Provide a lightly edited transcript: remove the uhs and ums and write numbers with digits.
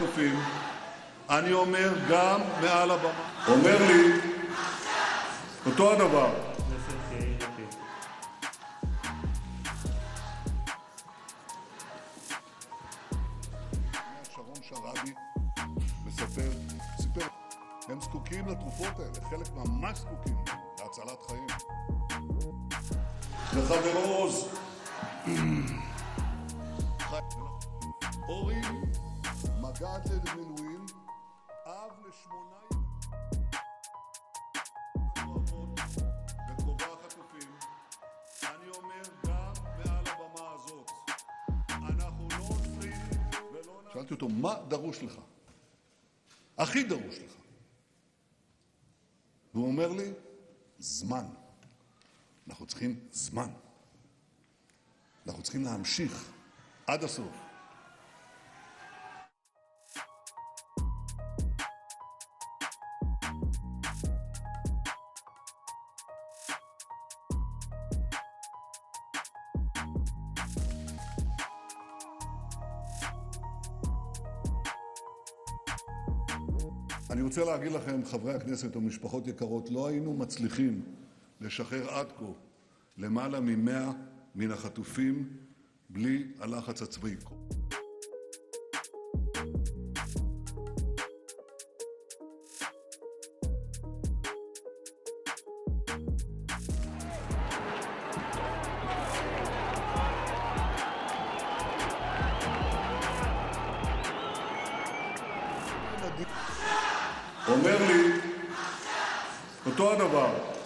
החטופים, אני אומר גם מעל הבמה, אומר לי אותו הדבר. שרון שרעבי סיפר, הם זקוקים לתרופות האלה, חלק ממש זקוקים להצלת חיים. וחברו עוז, אורי, מג"ד למילואים, אב ל8 וכובע חטופים, אני אומר גם מעל הבמה הזאת, אנחנו לא עוזרים ולא... שאלתי אותו, מה דרוש לך? הכי דרוש לך. והוא אומר לי, זמן. אנחנו צריכים זמן. אנחנו צריכים להמשיך עד הסוף. אני רוצה להגיד לכם, חברי הכנסת ומשפחות יקרות, לא היינו מצליחים לשחרר עד כה למעלה מ100 מן החטופים בלי הלחץ הצבאי. אומר לי אותו הדבר.